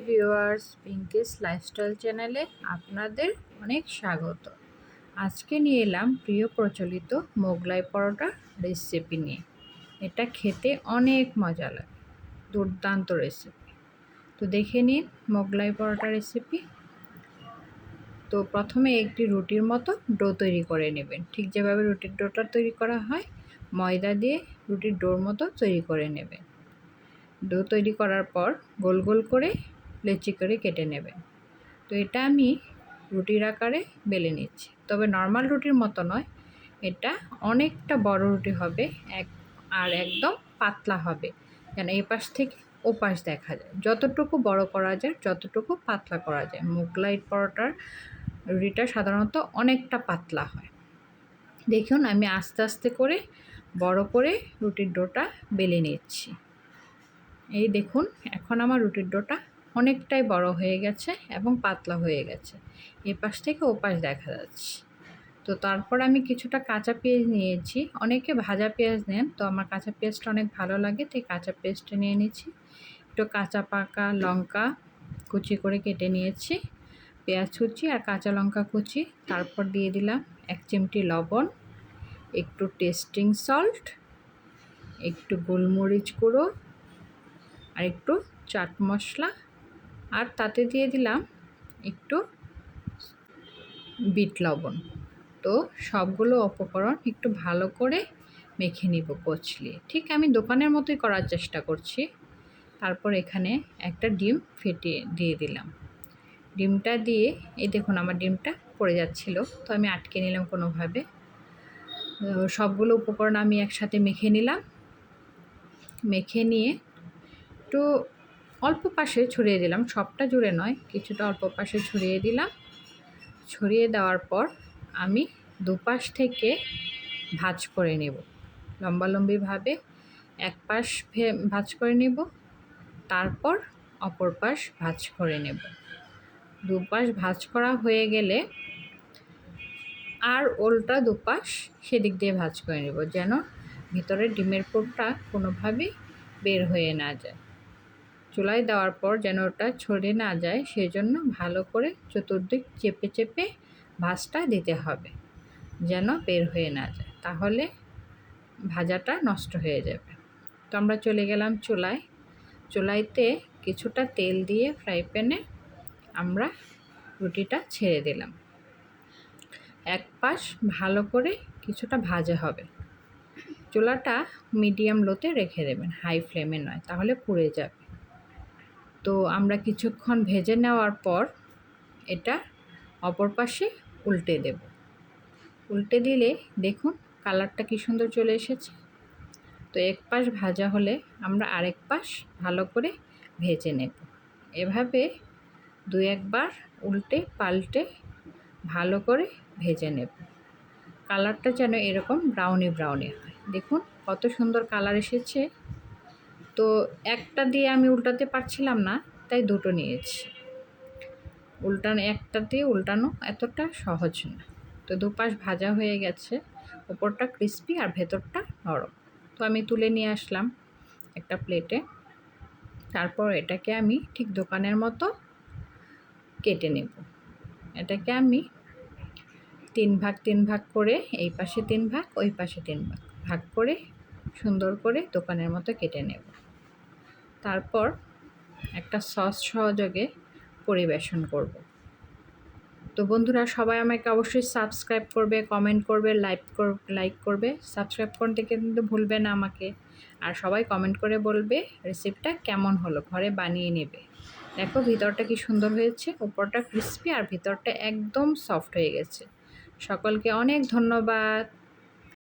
Viewers, Pinki's lifestyle চ্যানেলে আপনাদের অনেক স্বাগত। আজকে নিয়ে এলাম প্রিয় প্রচলিত মোগলাই পরোটা রেসিপি নিয়ে। এটা খেতে অনেক মজা লাগে, দুর্দান্ত রেসিপি। তো দেখে নিন মোগলাই পরোটা রেসিপি। তো প্রথমে একটি রুটির মতো ডো তৈরি করে নেবেন। ঠিক যেভাবে রুটির ডোটা তৈরি করা হয়, ময়দা দিয়ে রুটির ডোর মতো তৈরি করে নেবেন। ডো তৈরি করার পর গোল গোল করে লেচি করে কেটে নেবেন। তো এটা আমি রুটির আকারে বেলে নিচ্ছি, তবে নর্মাল রুটির মতো নয়, এটা অনেকটা বড় রুটি হবে আর একদম পাতলা হবে, যেন এই পাশ থেকে ও পাশ দেখা যায়। যতটুকু বড় করা যায়, যতটুকু পাতলা করা যায়। মোগলাই পরোটার রুটিটা সাধারণত অনেকটা পাতলা হয়। দেখুন আমি আস্তে আস্তে করে বড় করে রুটির ডোটা বেলে নিচ্ছি। এই দেখুন এখন আমার রুটির ডোটা অনেকটাই বড় হয়ে গেছে এবং পাতলা হয়ে গেছে, এ পাশ থেকে ও পাশ দেখা যাচ্ছে। তো তারপর আমি কিছুটা কাঁচা পেঁয়াজ নিয়েছি। অনেকে ভাজা পেঁয়াজ নেন, তো আমার কাঁচা পেঁয়াজটা অনেক ভালো লাগে, তাই কাঁচা পেঁয়াজটা নিয়ে নিয়েছি। একটু কাঁচা পাকা লঙ্কা কুচি করে কেটে নিয়েছি, পেঁয়াজ কুচি আর কাঁচা লঙ্কা কুচি। তারপর দিয়ে দিলাম 1 চিমটি লবণ, একটু টেস্টিং সল্ট, একটু গোলমরিচ গুঁড়ো আর একটু চাট মশলা, আর তাতে দিয়ে দিলাম একটু বিট লবণ। তো সবগুলো উপকরণ একটু ভালো করে মেখে নিব কচলিয়ে। ঠিক আমি দোকানের মতোই করার চেষ্টা করছি। তারপর এখানে একটা ডিম ফেটিয়ে দিয়ে দিলাম। ডিমটা দিয়ে এই দেখুন আমার ডিমটা পড়ে যাচ্ছিল, তো আমি আটকে নিলাম কোনোভাবে। সবগুলো উপকরণ আমি একসাথে মেখে নিলাম। মেখে নিয়ে একটু অল্প পাশে ছড়িয়ে দিলাম, সবটা জুড়ে নয়, কিছুটা অল্প পাশে ছড়িয়ে দিলাম। ছড়িয়ে দেওয়ার পর আমি দুপাশ থেকে ভাঁজ করে নেব, লম্বালম্বিভাবে এক পাশ ভাঁজ করে নেব, তারপর অপর পাশ ভাঁজ করে নেব। দুপাশ ভাঁজ করা হয়ে গেলে আর উল্টা দুপাশ সেদিক দিয়ে ভাঁজ করে নেব, যেন ভিতরে ডিমের পুরটা কোনোভাবেই বের হয়ে না যায়। চুলায় দেওয়ার পর যেন ওটা ছড়ে না যায়, সেই জন্য ভালো করে চতুর্দিক চেপে চেপে ভাঁজটা দিতে হবে, যেন বের হয়ে না যায়, তাহলে ভাজাটা নষ্ট হয়ে যাবে। তো আমরা চলে গেলাম চুলাইতে কিছুটা তেল দিয়ে ফ্রাই প্যানে আমরা রুটিটা ছেড়ে দিলাম। এক পাশ ভালো করে কিছুটা ভাজা হবে। চুলাটা মিডিয়াম লোতে রেখে দেবেন, হাই ফ্লেমে নয়, তাহলে পুড়ে যাবে। তো আমরা কিছুক্ষণ ভেজে নেওয়ার পর এটা অপর পাশে উল্টে দেব। উল্টে দিলে দেখুন কালারটা কি সুন্দর চলে এসেছে। তো এক পাশ ভাজা হলে আমরা আরেক পাশ ভালো করে ভেজে নেব। এভাবে 2-1 বার উল্টে পাল্টে ভালো করে ভেজে নেব। কালারটা যেন এরকম ব্রাউনি ব্রাউনি হয়। দেখুন কত সুন্দর কালার এসেছে। তো একটা দিয়ে আমি উল্টাতে পারছিলাম না, তাই দুটো নিয়েছি। একটা দিয়ে উল্টানো এতটা সহজ না। তো দুপাশ ভাজা হয়ে গেছে, উপরটা ক্রিস্পি আর ভেতরটা নরম। তো আমি তুলে নিয়ে আসলাম একটা প্লেটে। তারপর এটাকে আমি ঠিক দোকানের মতো কেটে নেব। এটাকে আমি 3 ভাগ করে, এই পাশে 3 ভাগ, ওই পাশে 3 ভাগ করে সুন্দর করে দোকানের মতো কেটে নেব। তারপর একটা সস সহযোগে পরিবেশন করব। তো বন্ধুরা সবাই আমাকে অবশ্যই সাবস্ক্রাইব করবে, কমেন্ট করবে, লাইক করবে। সাবস্ক্রাইব করতে কিন্তু ভুলবে না আমাকে। আর সবাই কমেন্ট করে বলবে রেসিপিটা কেমন হলো, ঘরে বানিয়ে নেবে। দেখো ভিতরটা কি সুন্দর হয়েছে, উপরটা ক্রিস্পি আর ভিতরটা একদম সফট হয়ে গেছে। সকলকে অনেক ধন্যবাদ।